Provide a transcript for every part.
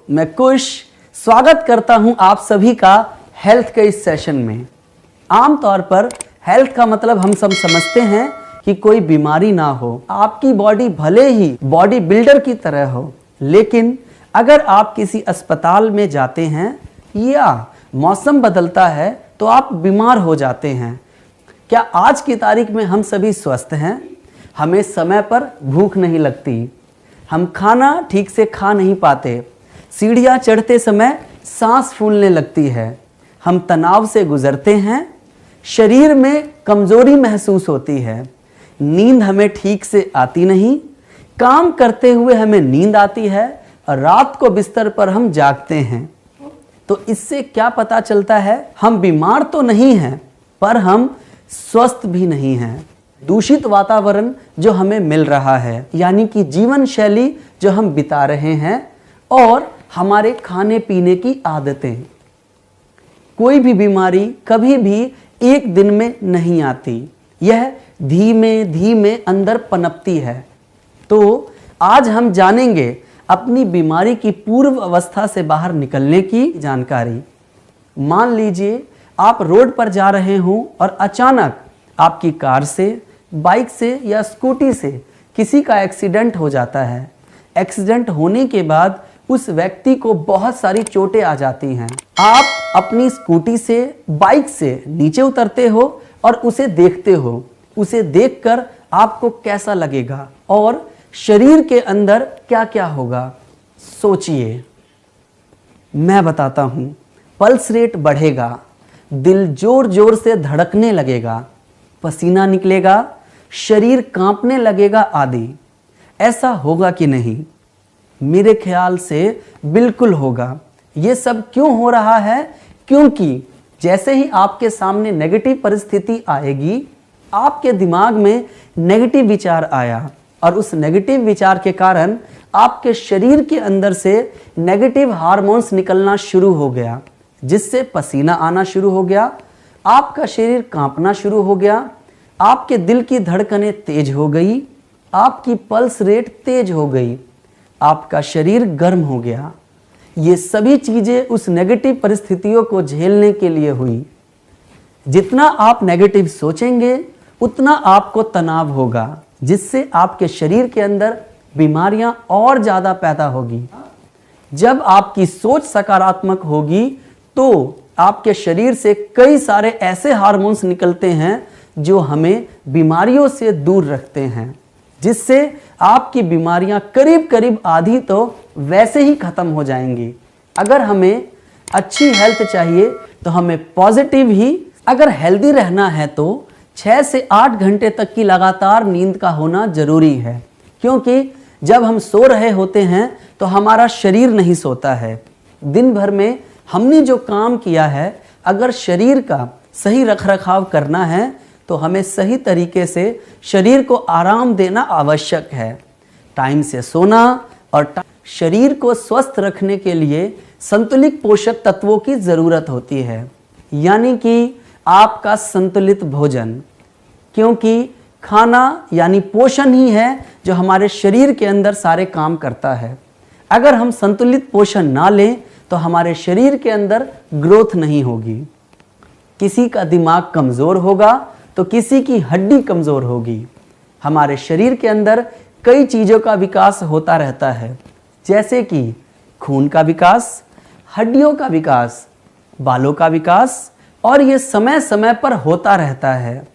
मैं कुश स्वागत करता हूं आप सभी का हेल्थ के इस सेशन में। आमतौर पर हेल्थ का मतलब हम सब समझते हैं कि कोई बीमारी ना हो, आपकी बॉडी भले ही बॉडी बिल्डर की तरह हो, लेकिन अगर आप किसी अस्पताल में जाते हैं या मौसम बदलता है तो आप बीमार हो जाते हैं। क्या आज की तारीख में हम सभी स्वस्थ हैं? हमें समय पर भूख नहीं लगती, हम खाना ठीक से खा नहीं पाते, सीढ़ियाँ चढ़ते समय सांस फूलने लगती है, हम तनाव से गुजरते हैं, शरीर में कमजोरी महसूस होती है, नींद हमें ठीक से आती नहीं, काम करते हुए हमें नींद आती है और रात को बिस्तर पर हम जागते हैं। तो इससे क्या पता चलता है? हम बीमार तो नहीं हैं, पर हम स्वस्थ भी नहीं हैं। दूषित वातावरण जो हमें मिल रहा है, यानी कि जीवन शैली जो हम बिता रहे हैं, और हमारे खाने पीने की आदतें। कोई भी बीमारी कभी भी एक दिन में नहीं आती, यह धीमे धीमे अंदर पनपती है। तो आज हम जानेंगे अपनी बीमारी की पूर्व अवस्था से बाहर निकलने की जानकारी। मान लीजिए आप रोड पर जा रहे हों और अचानक आपकी कार से, बाइक से या स्कूटी से किसी का एक्सीडेंट हो जाता है। एक्सीडेंट होने के बाद उस व्यक्ति को बहुत सारी चोटें आ जाती हैं। आप अपनी स्कूटी से, बाइक से नीचे उतरते हो और उसे देखते हो। उसे देखकर आपको कैसा लगेगा और शरीर के अंदर क्या क्या होगा? सोचिए, मैं बताता हूं। पल्स रेट बढ़ेगा, दिल जोर जोर से धड़कने लगेगा, पसीना निकलेगा, शरीर कांपने लगेगा आदि। ऐसा होगा कि नहीं? मेरे ख्याल से बिल्कुल होगा। ये सब क्यों हो रहा है? क्योंकि जैसे ही आपके सामने नेगेटिव परिस्थिति आएगी, आपके दिमाग में नेगेटिव विचार आया और उस नेगेटिव विचार के कारण आपके शरीर के अंदर से नेगेटिव हार्मोन्स निकलना शुरू हो गया, जिससे पसीना आना शुरू हो गया, आपका शरीर कांपना शुरू हो गया, आपके दिल की धड़कनें तेज हो गई, आपकी पल्स रेट तेज हो गई, आपका शरीर गर्म हो गया। ये सभी चीजें उस नेगेटिव परिस्थितियों को झेलने के लिए हुई। जितना आप नेगेटिव सोचेंगे उतना आपको तनाव होगा, जिससे आपके शरीर के अंदर बीमारियां और ज्यादा पैदा होगी। जब आपकी सोच सकारात्मक होगी तो आपके शरीर से कई सारे ऐसे हार्मोन्स निकलते हैं जो हमें बीमारियों से दूर रखते हैं, जिससे आपकी बीमारियां करीब करीब आधी तो वैसे ही खत्म हो जाएंगी। अगर हमें अच्छी हेल्थ चाहिए तो हमें पॉजिटिव ही, अगर हेल्दी रहना है तो 6 से 8 घंटे तक की लगातार नींद का होना जरूरी है, क्योंकि जब हम सो रहे होते हैं तो हमारा शरीर नहीं सोता है। दिन भर में हमने जो काम किया है, अगर शरीर का सही रखरखाव करना है तो हमें सही तरीके से शरीर को आराम देना आवश्यक है। टाइम से सोना और शरीर को स्वस्थ रखने के लिए संतुलित पोषक तत्वों की ज़रूरत होती है, यानी कि आपका संतुलित भोजन, क्योंकि खाना यानी पोषण ही है जो हमारे शरीर के अंदर सारे काम करता है। अगर हम संतुलित पोषण ना लें तो हमारे शरीर के अंदर ग्रोथ नहीं होगी। किसी का दिमाग कमज़ोर होगा तो किसी की हड्डी कमज़ोर होगी। हमारे शरीर के अंदर कई चीज़ों का विकास होता रहता है, जैसे कि खून का विकास, हड्डियों का विकास, बालों का विकास, और ये समय समय पर होता रहता है।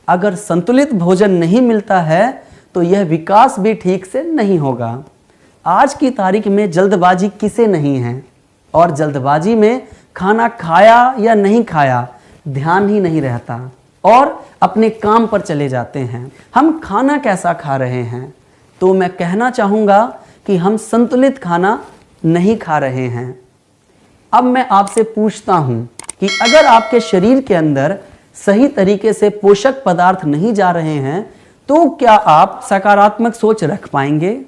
अगर संतुलित भोजन नहीं मिलता है तो यह विकास भी ठीक से नहीं होगा। आज की तारीख में जल्दबाजी किसे नहीं है, और जल्दबाजी में खाना खाया या नहीं खाया ध्यान ही नहीं रहता और अपने काम पर चले जाते हैं। हम खाना कैसा खा रहे हैं? तो मैं कहना चाहूँगा कि हम संतुलित खाना नहीं खा रहे हैं। अब मैं आपसे पूछता हूँ कि अगर आपके शरीर के अंदर सही तरीके से पोषक पदार्थ नहीं जा रहे हैं तो क्या आप सकारात्मक सोच रख पाएंगे?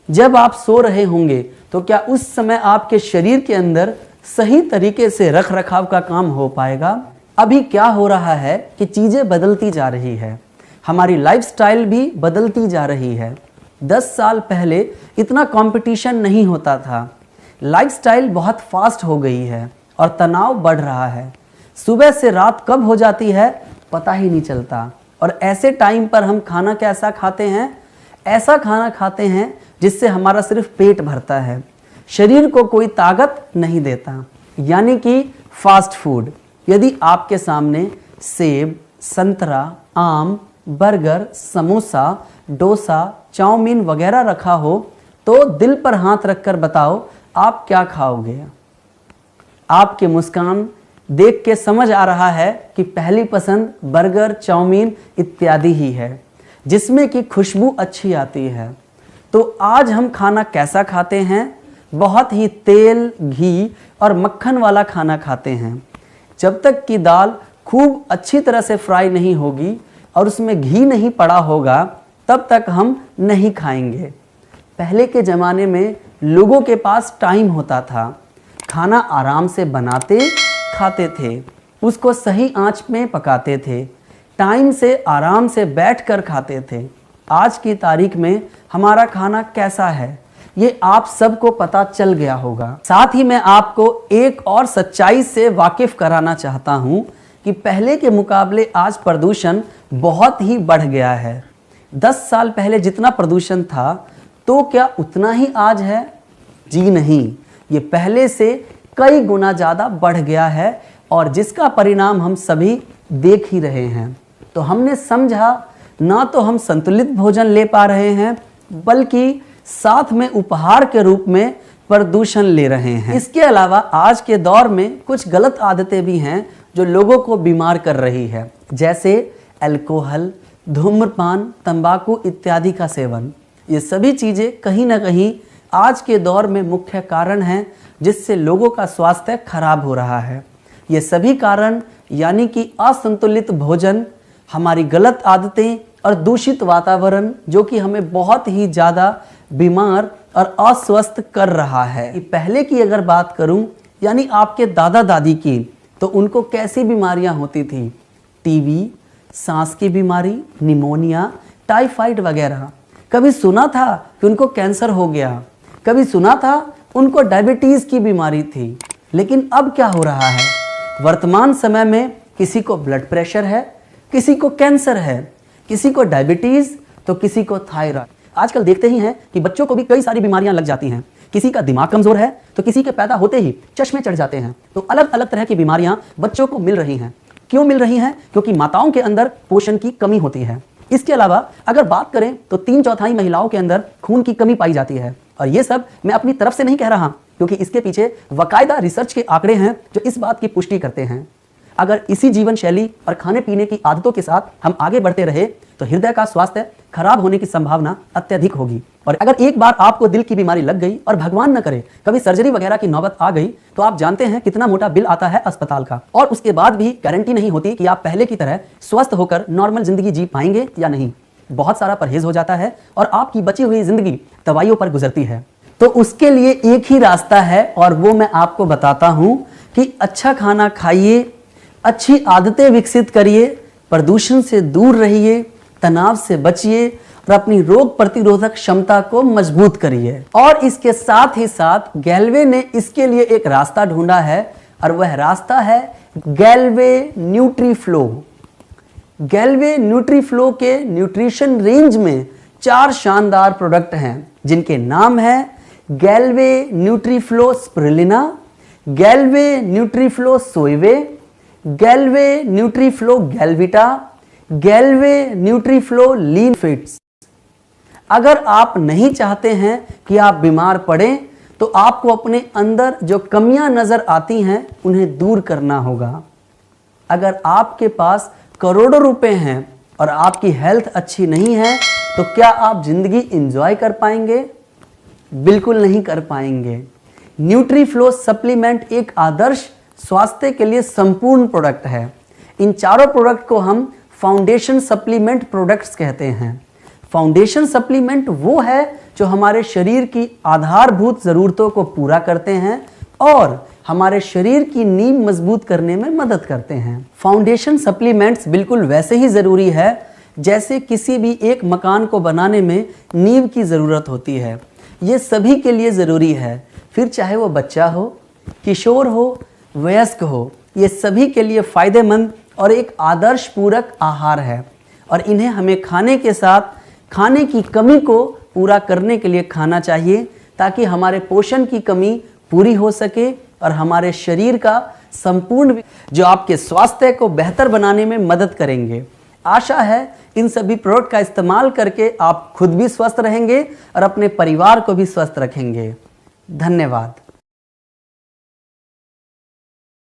जब आप सो रहे होंगे तो क्या उस समय आपके शरीर के अंदर सही तरीके से रख रखाव का काम हो पाएगा? अभी क्या हो रहा है कि चीज़ें बदलती जा रही है, हमारी लाइफस्टाइल भी बदलती जा रही है। 10 साल पहले इतना कंपटीशन नहीं होता था, लाइफस्टाइल बहुत फास्ट हो गई है और तनाव बढ़ रहा है। सुबह से रात कब हो जाती है पता ही नहीं चलता। और ऐसे टाइम पर हम खाना कैसा खाते हैं? ऐसा खाना खाते हैं जिससे हमारा सिर्फ पेट भरता है, शरीर को कोई ताकत नहीं देता, यानी कि फास्ट फूड। यदि आपके सामने सेब, संतरा, आम, बर्गर, समोसा, डोसा, चाउमीन वगैरह रखा हो तो दिल पर हाथ रखकर बताओ आप क्या खाओगे? आपके मुस्कान देख के समझ आ रहा है कि पहली पसंद बर्गर, चाउमीन इत्यादि ही है, जिसमें कि खुशबू अच्छी आती है। तो आज हम खाना कैसा खाते हैं? बहुत ही तेल, घी और मक्खन वाला खाना खाते हैं। जब तक कि दाल खूब अच्छी तरह से फ्राई नहीं होगी और उसमें घी नहीं पड़ा होगा तब तक हम नहीं खाएंगे। पहले के ज़माने में लोगों के पास टाइम होता था, खाना आराम से बनाते खाते थे, उसको सही आंच में पकाते थे, टाइम से आराम से बैठकर खाते थे। आज की तारीख में हमारा खाना कैसा है ये आप सबको पता चल गया होगा। साथ ही मैं आपको एक और सच्चाई से वाकिफ कराना चाहता हूं कि पहले के मुकाबले आज प्रदूषण बहुत ही बढ़ गया है। 10 साल पहले जितना प्रदूषण था तो क्या उतना ही आज है? जी नहीं, ये पहले से कई गुना ज़्यादा बढ़ गया है और जिसका परिणाम हम सभी देख ही रहे हैं। तो हमने समझा ना तो हम संतुलित भोजन ले पा रहे हैं बल्कि साथ में उपहार के रूप में प्रदूषण ले रहे हैं। इसके अलावा आज के दौर में कुछ गलत आदतें भी हैं जो लोगों को बीमार कर रही है, जैसे अल्कोहल, धूम्रपान, तंबाकू इत्यादि का सेवन। ये सभी चीज़ें कहीं ना कहीं आज के दौर में मुख्य कारण हैं जिससे लोगों का स्वास्थ्य खराब हो रहा है। ये सभी कारण यानी कि असंतुलित भोजन, हमारी गलत आदतें और दूषित वातावरण जो कि हमें बहुत ही ज़्यादा बीमार और अस्वस्थ कर रहा है। पहले की अगर बात करूं यानी आपके दादा दादी की, तो उनको कैसी बीमारियां होती थी? टीबी, सांस की बीमारी, निमोनिया, टाइफाइड वगैरह। कभी सुना था कि उनको कैंसर हो गया? कभी सुना था उनको डायबिटीज़ की बीमारी थी? लेकिन अब क्या हो रहा है? वर्तमान समय में किसी को ब्लड प्रेशर है, किसी को कैंसर है, किसी को डायबिटीज़ तो किसी को थायराइड। आजकल देखते ही हैं कि बच्चों को भी कई सारी बीमारियां लग जाती हैं। किसी का दिमाग कमज़ोर है तो किसी के पैदा होते ही चश्मे चढ़ जाते हैं। तो अलग अलग तरह की बीमारियां बच्चों को मिल रही हैं। क्यों मिल रही हैं? क्योंकि माताओं के अंदर पोषण की कमी होती है। इसके अलावा अगर बात करें तो 3/4 महिलाओं के अंदर खून की कमी पाई जाती है। और ये सब मैं अपनी तरफ से नहीं कह रहा, क्योंकि इसके पीछे बाकायदा रिसर्च के आंकड़े हैं जो इस बात की पुष्टि करते हैं। अगर इसी जीवन शैली और खाने पीने की आदतों के साथ हम आगे बढ़ते रहे तो हृदय का स्वास्थ्य खराब होने की संभावना अत्यधिक होगी। और अगर एक बार आपको दिल की बीमारी लग गई और भगवान न करे कभी सर्जरी वगैरह की नौबत आ गई तो आप जानते हैं कितना मोटा बिल आता है अस्पताल का। और उसके बाद भी गारंटी नहीं होती कि आप पहले की तरह स्वस्थ होकर नॉर्मल जिंदगी जी पाएंगे या नहीं। बहुत सारा परहेज हो जाता है और आपकी बची हुई जिंदगी दवाइयों पर गुजरती है। तो उसके लिए एक ही रास्ता है और वो मैं आपको बताता हूं कि अच्छा खाना खाइए, अच्छी आदतें विकसित करिए, प्रदूषण से दूर रहिए, तनाव से बचिए और अपनी रोग प्रतिरोधक क्षमता को मजबूत करिए। और इसके साथ ही साथ गैल्वे ने इसके लिए एक रास्ता ढूंढा है और वह रास्ता है गैल्वे न्यूट्रीफ्लो। गैल्वे न्यूट्रीफ्लो के न्यूट्रिशन रेंज में 4 शानदार प्रोडक्ट हैं जिनके नाम है गैल्वे न्यूट्रीफ्लो स्पिरुलिना, गैल्वे न्यूट्रीफ्लो सोइवे, गैल्वे न्यूट्रीफ्लो गैल्विटा, गैल्वे न्यूट्रीफ्लो लीन फिट्स। अगर आप नहीं चाहते हैं कि आप बीमार पड़ें तो आपको अपने अंदर जो कमियां नजर आती हैं उन्हें दूर करना होगा। अगर आपके पास करोड़ों रुपए हैं और आपकी हेल्थ अच्छी नहीं है तो क्या आप जिंदगी एंजॉय कर पाएंगे? बिल्कुल नहीं कर पाएंगे। न्यूट्रीफ्लो सप्लीमेंट एक आदर्श स्वास्थ्य के लिए संपूर्ण प्रोडक्ट है। इन चारों प्रोडक्ट को हम फाउंडेशन सप्लीमेंट प्रोडक्ट्स कहते हैं। फाउंडेशन सप्लीमेंट वो है जो हमारे शरीर की आधारभूत ज़रूरतों को पूरा करते हैं और हमारे शरीर की नींव मजबूत करने में मदद करते हैं। फाउंडेशन सप्लीमेंट्स बिल्कुल वैसे ही ज़रूरी है जैसे किसी भी एक मकान को बनाने में नींव की ज़रूरत होती है। ये सभी के लिए ज़रूरी है, फिर चाहे वो बच्चा हो, किशोर हो, वयस्क हो, ये सभी के लिए फ़ायदेमंद और एक आदर्श पूरक आहार है। और इन्हें हमें खाने के साथ खाने की कमी को पूरा करने के लिए खाना चाहिए, ताकि हमारे पोषण की कमी पूरी हो सके और हमारे शरीर का संपूर्ण जो आपके स्वास्थ्य को बेहतर बनाने में मदद करेंगे। आशा है इन सभी प्रोडक्ट का इस्तेमाल करके आप खुद भी स्वस्थ रहेंगे और अपने परिवार को भी स्वस्थ रखेंगे। धन्यवाद।